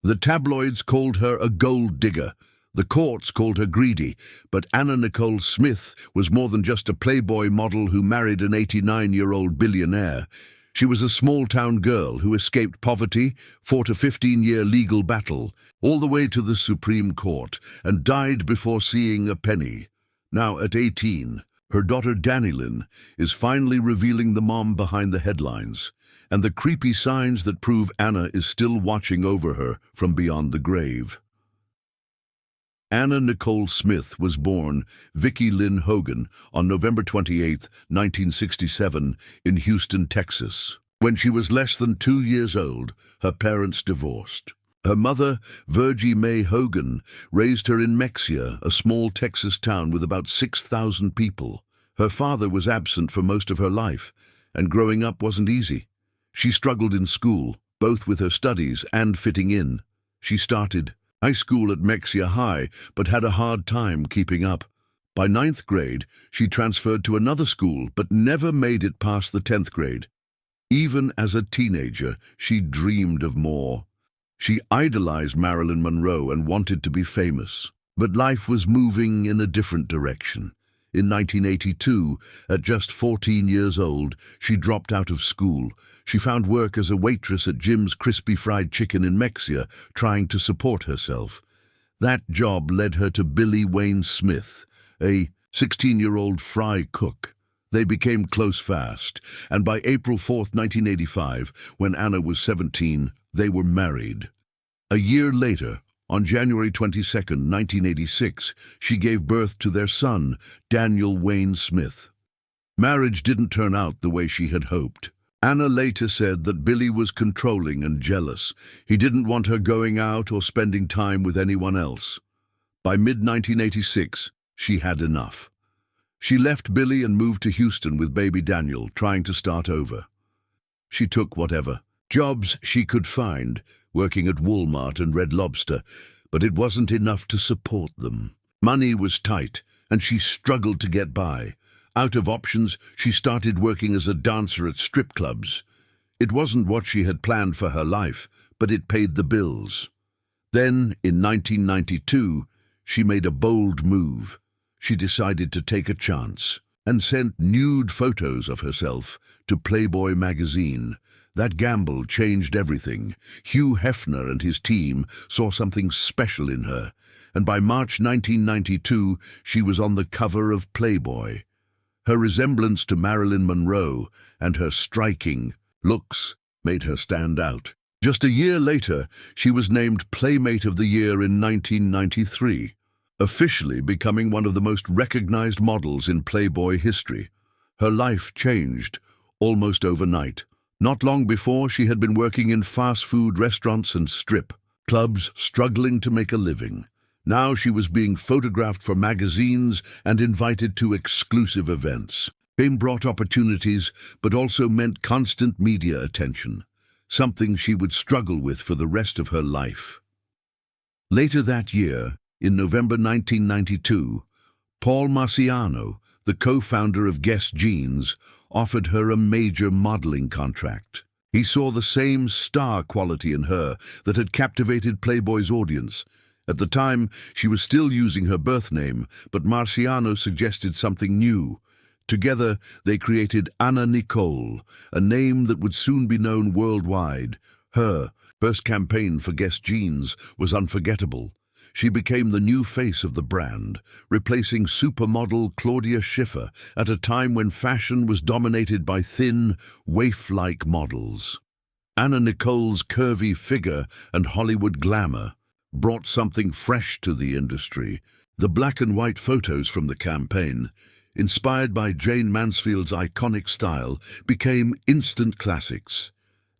The tabloids called her a gold digger. The courts called her greedy, but Anna Nicole Smith was more than just a Playboy model who married an 89-year-old billionaire. She was a small-town girl who escaped poverty, fought a 15-year legal battle, all the way to the Supreme Court, and died before seeing a penny. Now, at 18, her daughter Danilyn is finally revealing the mom behind the headlines, and the creepy signs that prove Anna is still watching over her from beyond the grave. Anna Nicole Smith was born Vicki Lynn Hogan on November 28, 1967, in Houston, Texas. When she was less than 2 years old, her parents divorced. Her mother, Virgie Mae Hogan, raised her in Mexia, a small Texas town with about 6,000 people. Her father was absent for most of her life, and growing up wasn't easy. She struggled in school, both with her studies and fitting in. She started high school at Mexia High, but had a hard time keeping up. By 9th grade, she transferred to another school, but never made it past the 10th grade. Even as a teenager, she dreamed of more. She idolized Marilyn Monroe and wanted to be famous. But life was moving in a different direction. In 1982, at just 14 years old, she dropped out of school. She found work as a waitress at Jim's Crispy Fried Chicken in Mexia, trying to support herself. That job led her to Billy Wayne Smith, a 16-year-old fry cook. They became close fast, and by April 4, 1985, when Anna was 17, they were married. A year later, on January 22, 1986, she gave birth to their son, Daniel Wayne Smith. Marriage didn't turn out the way she had hoped. Anna later said that Billy was controlling and jealous. He didn't want her going out or spending time with anyone else. By mid-1986, she had enough. She left Billy and moved to Houston with baby Daniel, trying to start over. She took whatever jobs she could find, working at Walmart and Red Lobster, but it wasn't enough to support them. Money was tight, and she struggled to get by. Out of options, she started working as a dancer at strip clubs. It wasn't what she had planned for her life, but it paid the bills. Then, in 1992, she made a bold move. She decided to take a chance and sent nude photos of herself to Playboy magazine. That gamble changed everything. Hugh Hefner and his team saw something special in her, and by March 1992, she was on the cover of Playboy. Her resemblance to Marilyn Monroe and her striking looks made her stand out. Just a year later, she was named Playmate of the Year in 1993, officially becoming one of the most recognized models in Playboy history. Her life changed almost overnight. Not long before, she had been working in fast food restaurants and strip clubs, struggling to make a living. Now she was being photographed for magazines and invited to exclusive events. Fame brought opportunities, but also meant constant media attention, something she would struggle with for the rest of her life. Later that year, in November 1992, Paul Marciano, the co-founder of Guess Jeans, offered her a major modeling contract. He saw the same star quality in her that had captivated Playboy's audience. At the time, she was still using her birth name, but Marciano suggested something new. Together, they created Anna Nicole, a name that would soon be known worldwide. Her first campaign for Guess Jeans was unforgettable. She became the new face of the brand, replacing supermodel Claudia Schiffer at a time when fashion was dominated by thin, waif-like models. Anna Nicole's curvy figure and Hollywood glamour brought something fresh to the industry. The black and white photos from the campaign, inspired by Jane Mansfield's iconic style, became instant classics.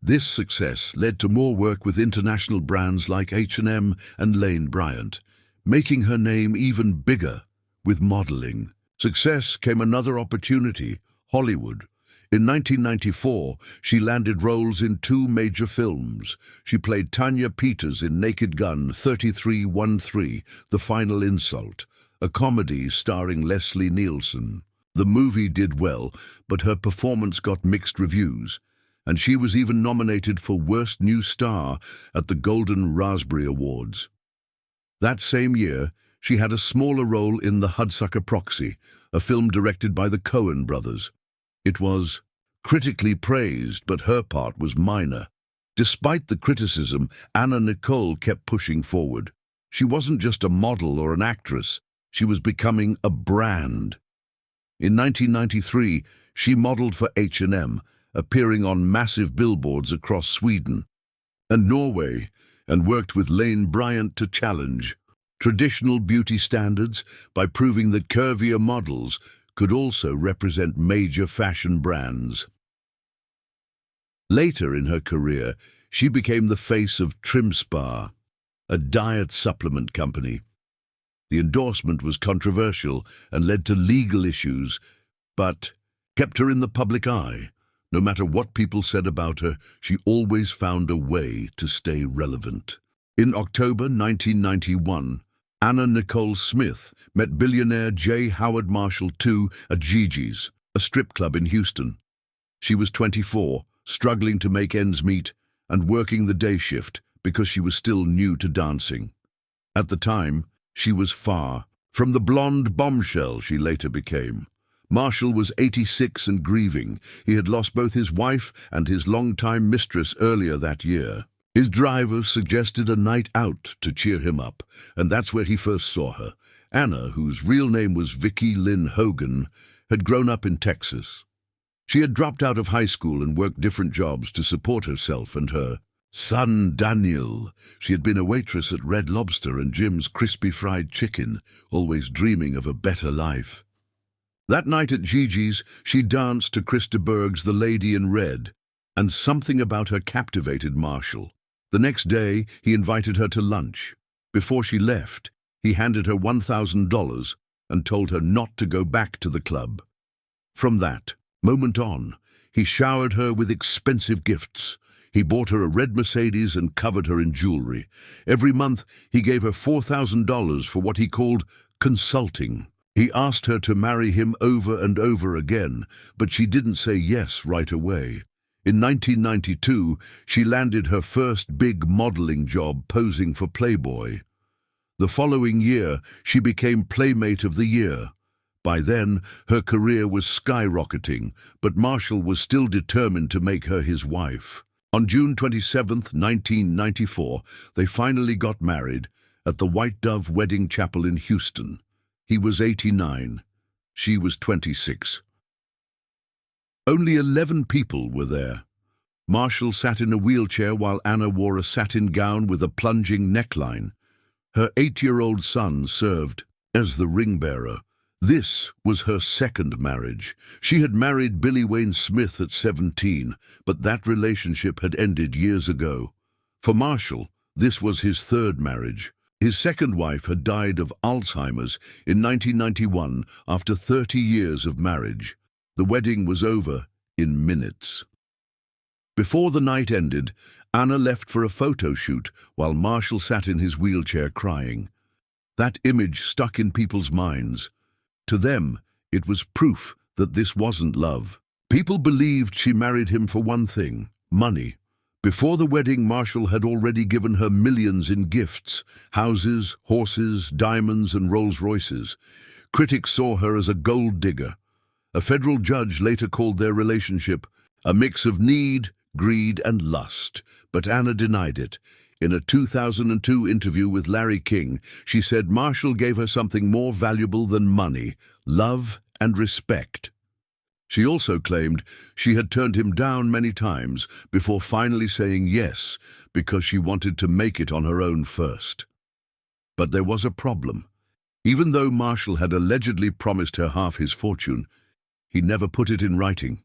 This success led to more work with international brands like H&M and Lane Bryant, making her name even bigger with modeling. Success came another opportunity, Hollywood. In 1994, she landed roles in 2 major films. She played Tanya Peters in Naked Gun 3313, The Final Insult, a comedy starring Leslie Nielsen. The movie did well, but her performance got mixed reviews. and she was even nominated for Worst New Star at the Golden Raspberry Awards. That same year, she had a smaller role in The Hudsucker Proxy, a film directed by the Coen brothers. It was critically praised, but her part was minor. Despite the criticism, Anna Nicole kept pushing forward. She wasn't just a model or an actress, she was becoming a brand. In 1993, she modeled for H&M, appearing on massive billboards across Sweden and Norway, and worked with Lane Bryant to challenge traditional beauty standards by proving that curvier models could also represent major fashion brands. Later in her career, she became the face of TrimSpa, a diet supplement company. The endorsement was controversial and led to legal issues, but kept her in the public eye. No matter what people said about her, she always found a way to stay relevant. In October 1991, Anna Nicole Smith met billionaire J. Howard Marshall II at Gigi's, a strip club in Houston. She was 24, struggling to make ends meet, and working the day shift because she was still new to dancing. At the time, she was far from the blonde bombshell she later became. Marshall was 86 and grieving. He had lost both his wife and his longtime mistress earlier that year. His driver suggested a night out to cheer him up, and that's where he first saw her. Anna, whose real name was Vicki Lynn Hogan, had grown up in Texas. She had dropped out of high school and worked different jobs to support herself and her son Daniel. She had been a waitress at Red Lobster and Jim's Crispy Fried Chicken, always dreaming of a better life. That night at Gigi's, she danced to Krista Berg's The Lady in Red, and something about her captivated Marshall. The next day, he invited her to lunch. Before she left, he handed her $1,000 and told her not to go back to the club. From that moment on, he showered her with expensive gifts. He bought her a red Mercedes and covered her in jewelry. Every month, he gave her $4,000 for what he called consulting. He asked her to marry him over and over again, but she didn't say yes right away. In 1992, she landed her first big modeling job posing for Playboy. The following year, she became Playmate of the Year. By then, her career was skyrocketing, but Marshall was still determined to make her his wife. On June 27, 1994, they finally got married at the White Dove Wedding Chapel in Houston. He was 89. She was 26. Only 11 people were there. Marshall sat in a wheelchair while Anna wore a satin gown with a plunging neckline. Her 8-year-old son served as the ring bearer. This was her second marriage. She had married Billy Wayne Smith at 17, but that relationship had ended years ago. For Marshall, this was his third marriage. His second wife had died of Alzheimer's in 1991 after 30 years of marriage. The wedding was over in minutes. Before the night ended, Anna left for a photo shoot while Marshall sat in his wheelchair crying. That image stuck in people's minds. To them, it was proof that this wasn't love. People believed she married him for one thing: money. Before the wedding, Marshall had already given her millions in gifts: houses, horses, diamonds, and Rolls-Royces. Critics saw her as a gold digger. A federal judge later called their relationship a mix of need, greed, and lust, but Anna denied it. In a 2002 interview with Larry King, she said Marshall gave her something more valuable than money: love and respect. She also claimed she had turned him down many times before finally saying yes because she wanted to make it on her own first. But there was a problem. Even though Marshall had allegedly promised her half his fortune, he never put it in writing.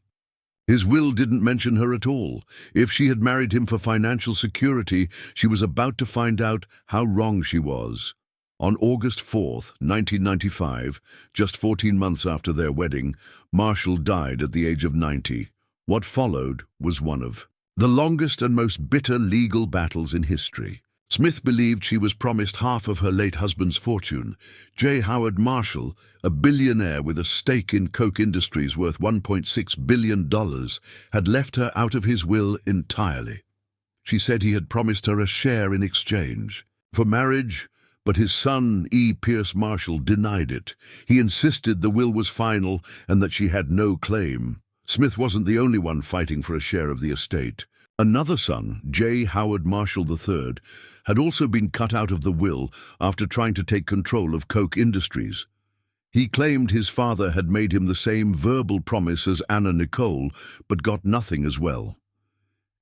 His will didn't mention her at all. If she had married him for financial security, she was about to find out how wrong she was. On August 4th, 1995, just 14 months after their wedding, Marshall died at the age of 90. What followed was one of the longest and most bitter legal battles in history. Smith believed she was promised half of her late husband's fortune. J. Howard Marshall, a billionaire with a stake in Koch Industries worth $1.6 billion, had left her out of his will entirely. She said he had promised her a share in exchange for marriage, but his son, E. Pierce Marshall, denied it. He insisted the will was final and that she had no claim. Smith wasn't the only one fighting for a share of the estate. Another son, J. Howard Marshall III, had also been cut out of the will after trying to take control of Koch Industries. He claimed his father had made him the same verbal promise as Anna Nicole, but got nothing as well.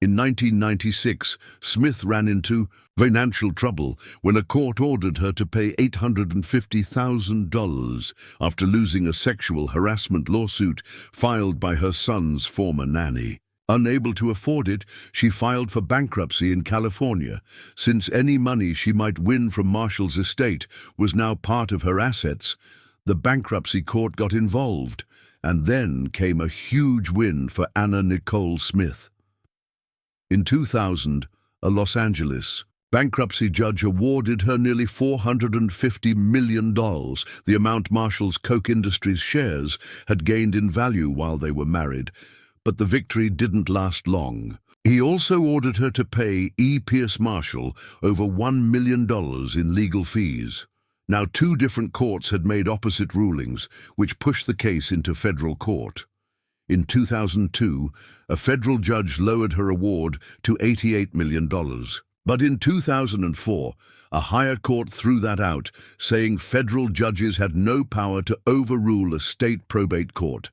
In 1996, Smith ran into financial trouble when a court ordered her to pay $850,000 after losing a sexual harassment lawsuit filed by her son's former nanny. Unable to afford it, she filed for bankruptcy in California, since any money she might win from Marshall's estate was now part of her assets. The bankruptcy court got involved, and then came a huge win for Anna Nicole Smith. In 2000, a Los Angeles bankruptcy judge awarded her nearly $450 million, the amount Marshall's Koch Industries shares had gained in value while they were married. But the victory didn't last long. He also ordered her to pay E. Pierce Marshall over $1 million in legal fees. Now, two different courts had made opposite rulings, which pushed the case into federal court. In 2002, a federal judge lowered her award to $88 million. But in 2004, a higher court threw that out, saying federal judges had no power to overrule a state probate court.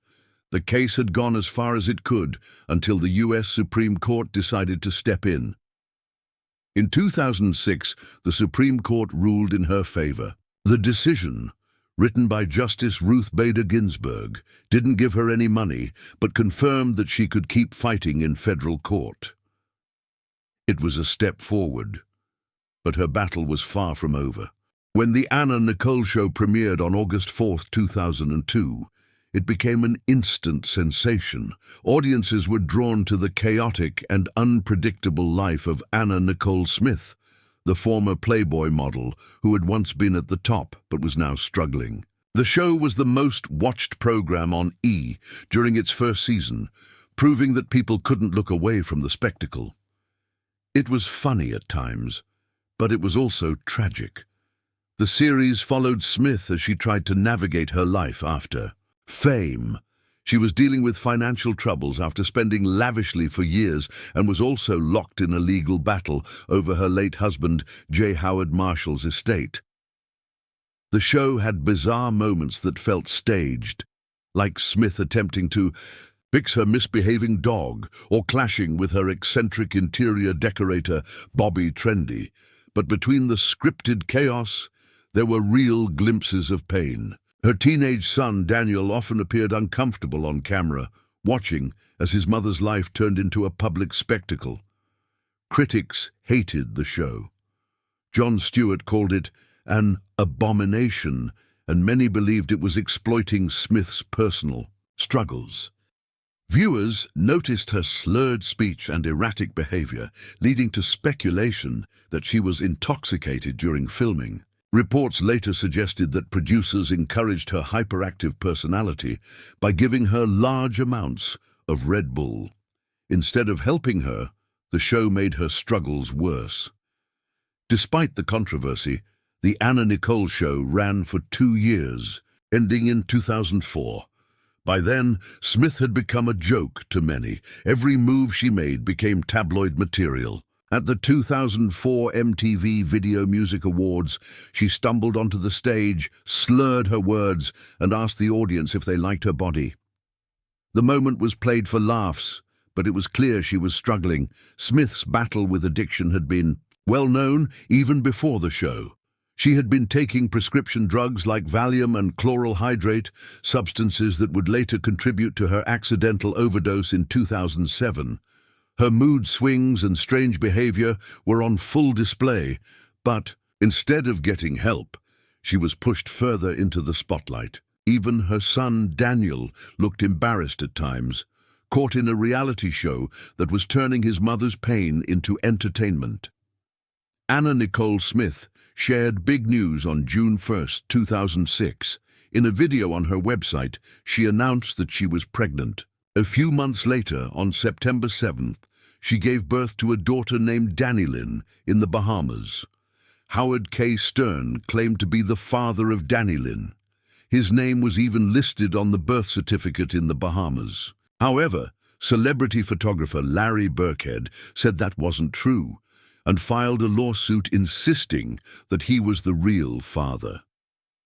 The case had gone as far as it could until the U.S. Supreme Court decided to step in. In 2006, the Supreme Court ruled in her favor. The decision, written by Justice Ruth Bader Ginsburg, didn't give her any money, but confirmed that she could keep fighting in federal court. It was a step forward, but her battle was far from over. When the Anna Nicole Show premiered on August 4, 2002, it became an instant sensation. Audiences were drawn to the chaotic and unpredictable life of Anna Nicole Smith, the former Playboy model who had once been at the top but was now struggling. The show was the most watched program on E! During its first season, proving that people couldn't look away from the spectacle. It was funny at times, but it was also tragic. The series followed Smith as she tried to navigate her life after fame. She was dealing with financial troubles after spending lavishly for years and was also locked in a legal battle over her late husband, J. Howard Marshall's estate. The show had bizarre moments that felt staged, like Smith attempting to fix her misbehaving dog or clashing with her eccentric interior decorator, Bobby Trendy. But between the scripted chaos, there were real glimpses of pain. Her teenage son, Daniel, often appeared uncomfortable on camera, watching as his mother's life turned into a public spectacle. Critics hated the show. Jon Stewart called it an abomination, and many believed it was exploiting Smith's personal struggles. Viewers noticed her slurred speech and erratic behavior, leading to speculation that she was intoxicated during filming. Reports later suggested that producers encouraged her hyperactive personality by giving her large amounts of Red Bull. Instead of helping her, the show made her struggles worse. Despite the controversy, the Anna Nicole Show ran for 2 years, ending in 2004. By then, Smith had become a joke to many. Every move she made became tabloid material. At the 2004 MTV Video Music Awards, she stumbled onto the stage, slurred her words, and asked the audience if they liked her body. The moment was played for laughs, but it was clear she was struggling. Smith's battle with addiction had been well known even before the show. She had been taking prescription drugs like Valium and chloral hydrate, substances that would later contribute to her accidental overdose in 2007. Her mood swings and strange behavior were on full display, but instead of getting help, she was pushed further into the spotlight. Even her son, Daniel, looked embarrassed at times, caught in a reality show that was turning his mother's pain into entertainment. Anna Nicole Smith shared big news on June 1, 2006. In a video on her website, she announced that she was pregnant. A few months later, on September 7th, she gave birth to a daughter named Dannylyn in the Bahamas. Howard K. Stern claimed to be the father of Dannylyn. His name was even listed on the birth certificate in the Bahamas. However, celebrity photographer Larry Birkhead said that wasn't true and filed a lawsuit insisting that he was the real father.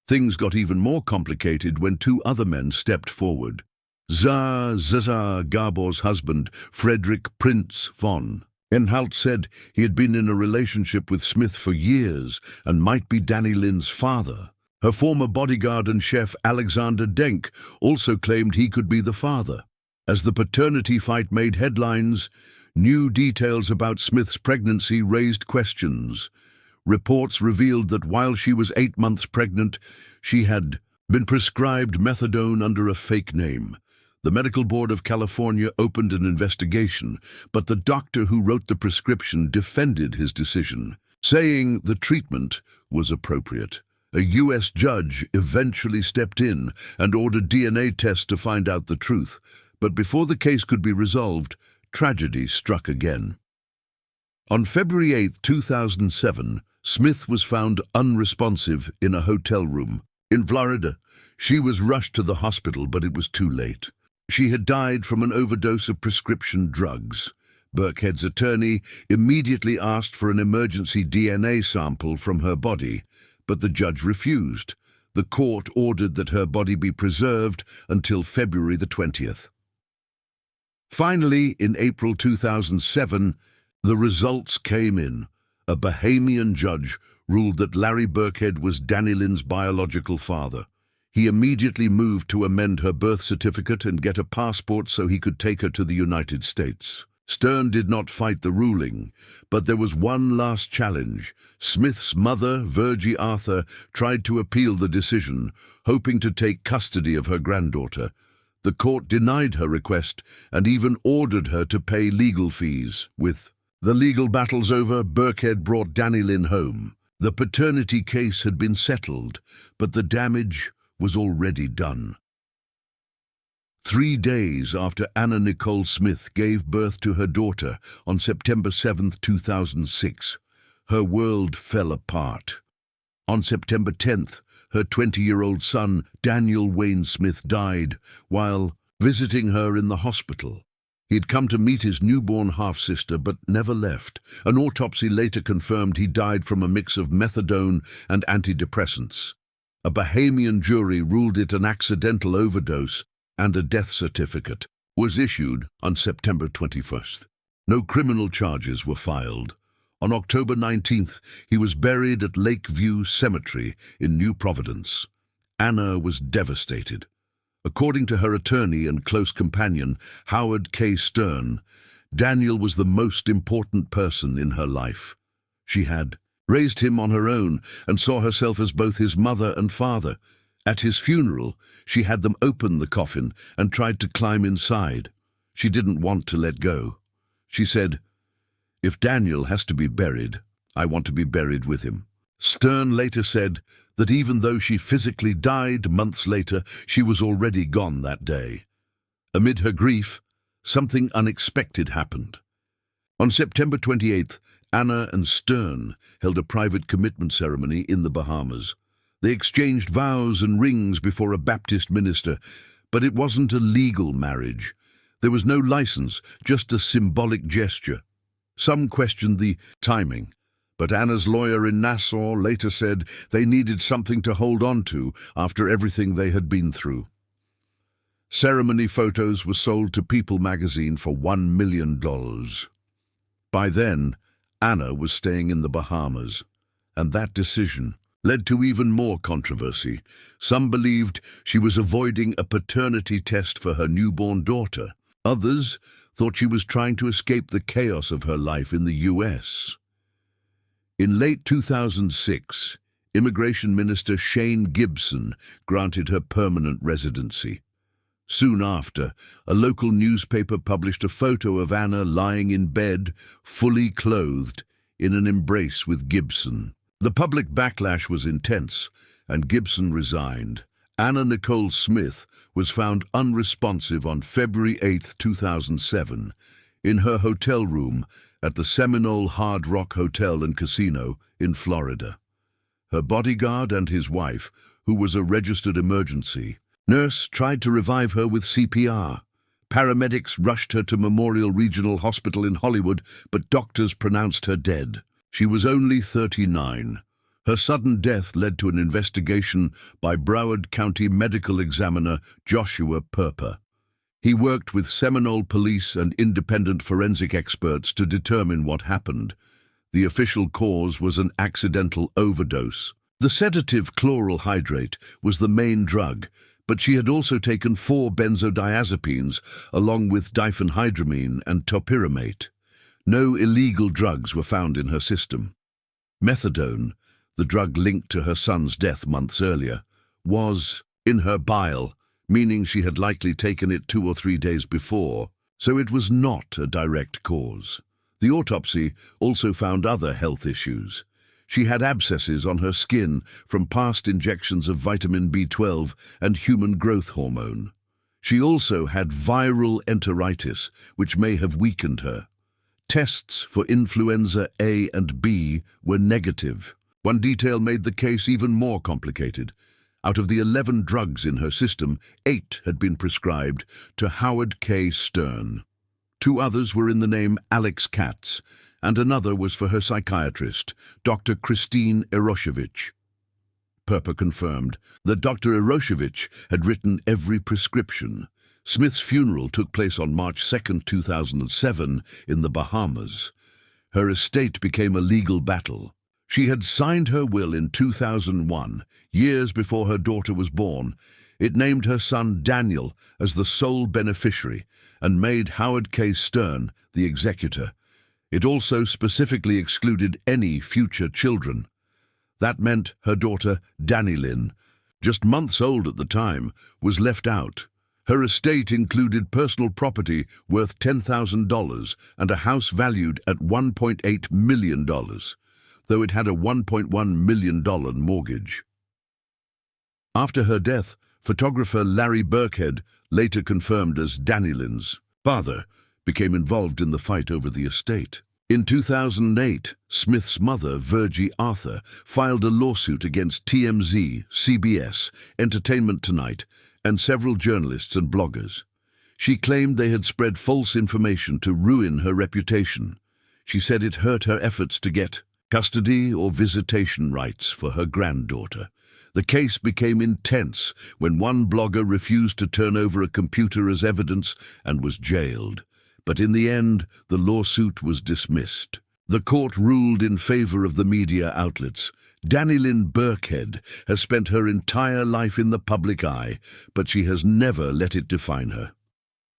Things got even more complicated when two other men stepped forward. Zaza Gabor's husband, Frederick Prince von Enholt, said he had been in a relationship with Smith for years and might be Dannylyn's father. Her former bodyguard and chef Alexander Denk also claimed he could be the father. As the paternity fight made headlines, new details about Smith's pregnancy raised questions. Reports revealed that while she was 8 months pregnant, she had been prescribed methadone under a fake name. The Medical Board of California opened an investigation, but the doctor who wrote the prescription defended his decision, saying the treatment was appropriate. A U.S. judge eventually stepped in and ordered DNA tests to find out the truth, but before the case could be resolved, tragedy struck again. On February 8, 2007, Smith was found unresponsive in a hotel room in Florida. She was rushed to the hospital, but it was too late. She had died from an overdose of prescription drugs. Birkhead's attorney immediately asked for an emergency DNA sample from her body, but the judge refused. The court ordered that her body be preserved until February the 20th. Finally, in April 2007, the results came in. A Bahamian judge ruled that Larry Birkhead was Dannylyn's biological father. He immediately moved to amend her birth certificate and get a passport so he could take her to the United States. Stern did not fight the ruling, but there was one last challenge. Smith's mother, Virgie Arthur, tried to appeal the decision, hoping to take custody of her granddaughter. The court denied her request and even ordered her to pay legal fees. With the legal battles over, Birkhead brought Dannylyn home. The paternity case had been settled, but the damage was already done. 3 days after Anna Nicole Smith gave birth to her daughter on September 7, 2006, her world fell apart. On September 10th, her 20-year-old son, Daniel Wayne Smith, died while visiting her in the hospital. He'd come to meet his newborn half-sister but never left. An autopsy later confirmed he died from a mix of methadone and antidepressants. A Bahamian jury ruled it an accidental overdose, and a death certificate was issued on September 21st. No criminal charges were filed. On October 19th, he was buried at Lakeview Cemetery in New Providence. Anna was devastated. According to her attorney and close companion, Howard K. Stern, Daniel was the most important person in her life. She had raised him on her own and saw herself as both his mother and father. At his funeral, she had them open the coffin and tried to climb inside. She didn't want to let go. She said, "If Daniel has to be buried, I want to be buried with him." Stern later said that even though she physically died months later, she was already gone that day. Amid her grief, something unexpected happened. On September 28th, Anna and Stern held a private commitment ceremony in the Bahamas. They exchanged vows and rings before a Baptist minister, but it wasn't a legal marriage. There was no license, just a symbolic gesture. Some questioned the timing, but Anna's lawyer in Nassau later said they needed something to hold on to after everything they had been through. Ceremony photos were sold to People magazine for $1 million. By then, Anna was staying in the Bahamas, and that decision led to even more controversy. Some believed she was avoiding a paternity test for her newborn daughter. Others thought she was trying to escape the chaos of her life in the U.S. In late 2006, Immigration Minister Shane Gibson granted her permanent residency. Soon after, a local newspaper published a photo of Anna lying in bed, fully clothed, in an embrace with Gibson. The public backlash was intense, and Gibson resigned. Anna Nicole Smith was found unresponsive on February 8, 2007, in her hotel room at the Seminole Hard Rock Hotel and Casino in Florida. Her bodyguard and his wife, who was a registered emergency nurse, tried to revive her with CPR. Paramedics rushed her to Memorial Regional Hospital in Hollywood, but doctors pronounced her dead. She was only 39. Her sudden death led to an investigation by Broward County Medical Examiner Joshua Perper. He worked with Seminole police and independent forensic experts to determine what happened. The official cause was an accidental overdose. The sedative chloral hydrate was the main drug, but she had also taken 4 benzodiazepines along with diphenhydramine and topiramate. No illegal drugs were found in her system. Methadone, the drug linked to her son's death months earlier, was in her bile, meaning she had likely taken it 2 or 3 days before, so it was not a direct cause. The autopsy also found other health issues. She had abscesses on her skin from past injections of vitamin B12 and human growth hormone. She also had viral enteritis, which may have weakened her. Tests for influenza A and B were negative. One detail made the case even more complicated. Out of the 11 drugs in her system, 8 had been prescribed to Howard K. Stern. 2 others were in the name Alex Katz, and another was for her psychiatrist, Dr. Christine Eroshevich. Perper confirmed that Dr. Eroshevich had written every prescription. Smith's funeral took place on March 2, 2007, in the Bahamas. Her estate became a legal battle. She had signed her will in 2001, years before her daughter was born. It named her son Daniel as the sole beneficiary and made Howard K. Stern the executor. It also specifically excluded any future children. That meant her daughter, Danny-Lyn, just months old at the time, was left out. Her estate included personal property worth $10,000 and a house valued at $1.8 million, though it had a $1.1 million mortgage. After her death, photographer Larry Burkhead, later confirmed as Danny-Lyn's father, became involved in the fight over the estate. In 2008, Smith's mother, Virgie Arthur, filed a lawsuit against TMZ, CBS, Entertainment Tonight, and several journalists and bloggers. She claimed they had spread false information to ruin her reputation. She said it hurt her efforts to get custody or visitation rights for her granddaughter. The case became intense when one blogger refused to turn over a computer as evidence and was jailed. But in the end, the lawsuit was dismissed. The court ruled in favor of the media outlets. Danny-Lyn Burkhead has spent her entire life in the public eye, but she has never let it define her.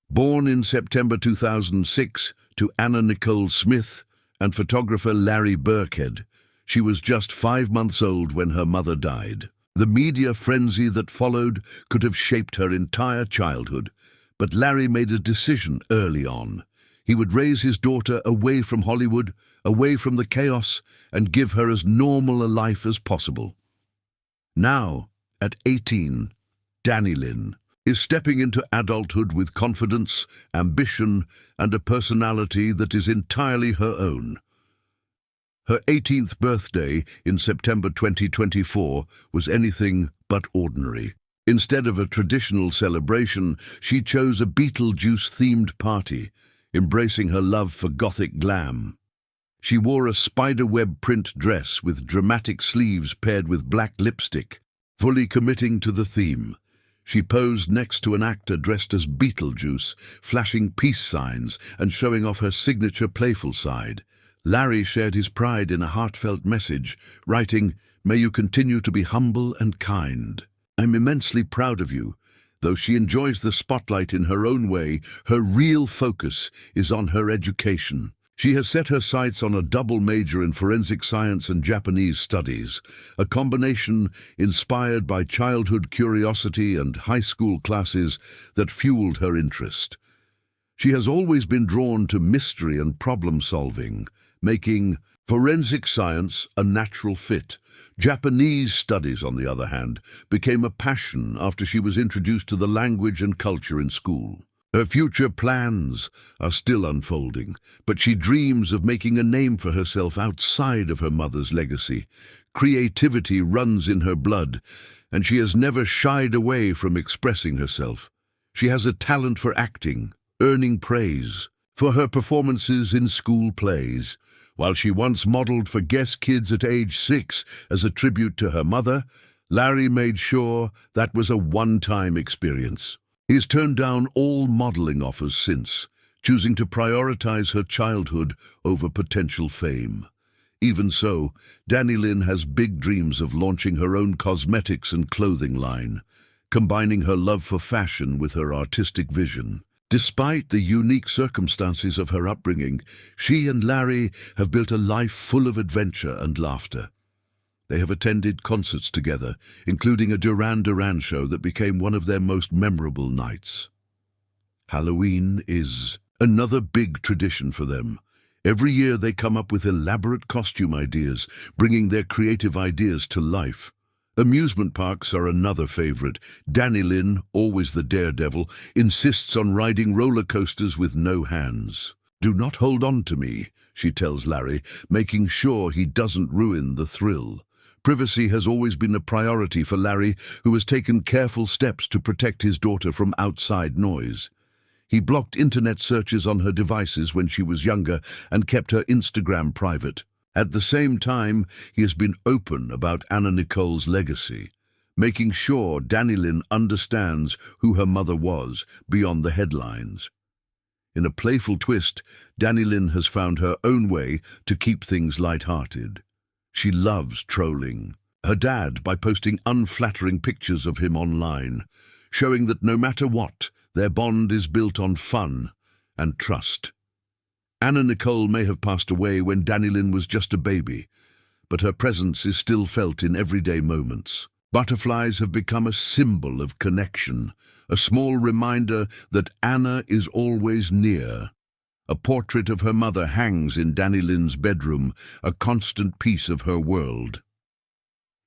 Born in September 2006 to Anna Nicole Smith and photographer Larry Burkhead, she was just 5 months old when her mother died. The media frenzy that followed could have shaped her entire childhood, but Larry made a decision early on. He would raise his daughter away from Hollywood, away from the chaos, and give her as normal a life as possible. Now, at 18, Danny-Lyn is stepping into adulthood with confidence, ambition, and a personality that is entirely her own. Her 18th birthday in September 2024 was anything but ordinary. Instead of a traditional celebration, she chose a Beetlejuice-themed party, embracing her love for gothic glam. She wore a spiderweb print dress with dramatic sleeves paired with black lipstick, fully committing to the theme. She posed next to an actor dressed as Beetlejuice, flashing peace signs and showing off her signature playful side. Larry shared his pride in a heartfelt message, writing, "May you continue to be humble and kind. I'm immensely proud of you." Though she enjoys the spotlight in her own way, her real focus is on her education. She has set her sights on a double major in forensic science and Japanese studies, a combination inspired by childhood curiosity and high school classes that fueled her interest. She has always been drawn to mystery and problem solving, making Forensic science, a natural fit. Japanese studies, on the other hand, became a passion after she was introduced to the language and culture in school. Her future plans are still unfolding, but she dreams of making a name for herself outside of her mother's legacy. Creativity runs in her blood, and she has never shied away from expressing herself. She has a talent for acting, earning praise for her performances in school plays. While she once modeled for Guess Kids at age 6 as a tribute to her mother, Larry made sure that was a one-time experience. He's turned down all modeling offers since, choosing to prioritize her childhood over potential fame. Even so, Danny Lin has big dreams of launching her own cosmetics and clothing line, combining her love for fashion with her artistic vision. Despite the unique circumstances of her upbringing, she and Larry have built a life full of adventure and laughter. They have attended concerts together, including a Duran Duran show that became one of their most memorable nights. Halloween is another big tradition for them. Every year they come up with elaborate costume ideas, bringing their creative ideas to life. Amusement parks are another favorite. Danny Lin, always the daredevil, insists on riding roller coasters with no hands. "Do not hold on to me," she tells Larry, making sure he doesn't ruin the thrill. Privacy has always been a priority for Larry, who has taken careful steps to protect his daughter from outside noise. He blocked internet searches on her devices when she was younger and kept her Instagram private. At the same time, he has been open about Anna Nicole's legacy, making sure Danny Lin understands who her mother was beyond the headlines. In a playful twist, Danny Lin has found her own way to keep things light-hearted. She loves trolling her dad by posting unflattering pictures of him online, showing that no matter what, their bond is built on fun and trust. Anna Nicole may have passed away when Danny Lin was just a baby, but her presence is still felt in everyday moments. Butterflies have become a symbol of connection, a small reminder that Anna is always near. A portrait of her mother hangs in Danny Lin's bedroom, a constant piece of her world.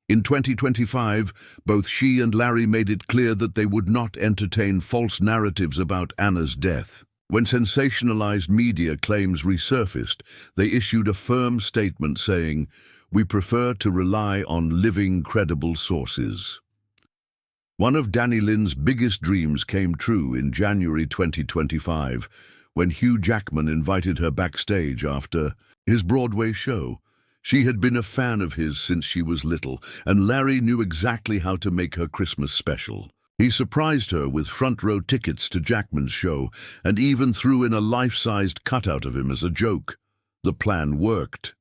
In 2025, both she and Larry made it clear that they would not entertain false narratives about Anna's death. When sensationalized media claims resurfaced, they issued a firm statement saying, "We prefer to rely on living, credible sources." One of Danny Lin's biggest dreams came true in January 2025, when Hugh Jackman invited her backstage after his Broadway show. She had been a fan of his since she was little, and Larry knew exactly how to make her Christmas special. He surprised her with front-row tickets to Jackman's show and even threw in a life-sized cutout of him as a joke. The plan worked.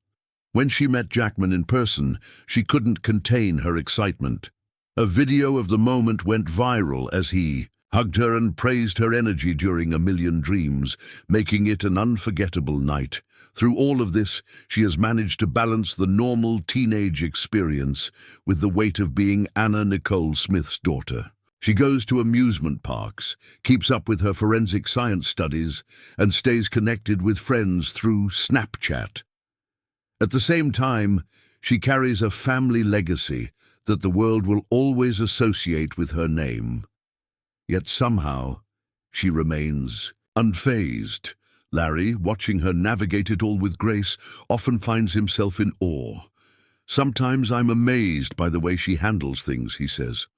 When she met Jackman in person, she couldn't contain her excitement. A video of the moment went viral as he hugged her and praised her energy during A Million Dreams, making it an unforgettable night. Through all of this, she has managed to balance the normal teenage experience with the weight of being Anna Nicole Smith's daughter. She goes to amusement parks, keeps up with her forensic science studies, and stays connected with friends through Snapchat. At the same time, she carries a family legacy that the world will always associate with her name. Yet somehow, she remains unfazed. Larry, watching her navigate it all with grace, often finds himself in awe. "Sometimes I'm amazed by the way she handles things," he says.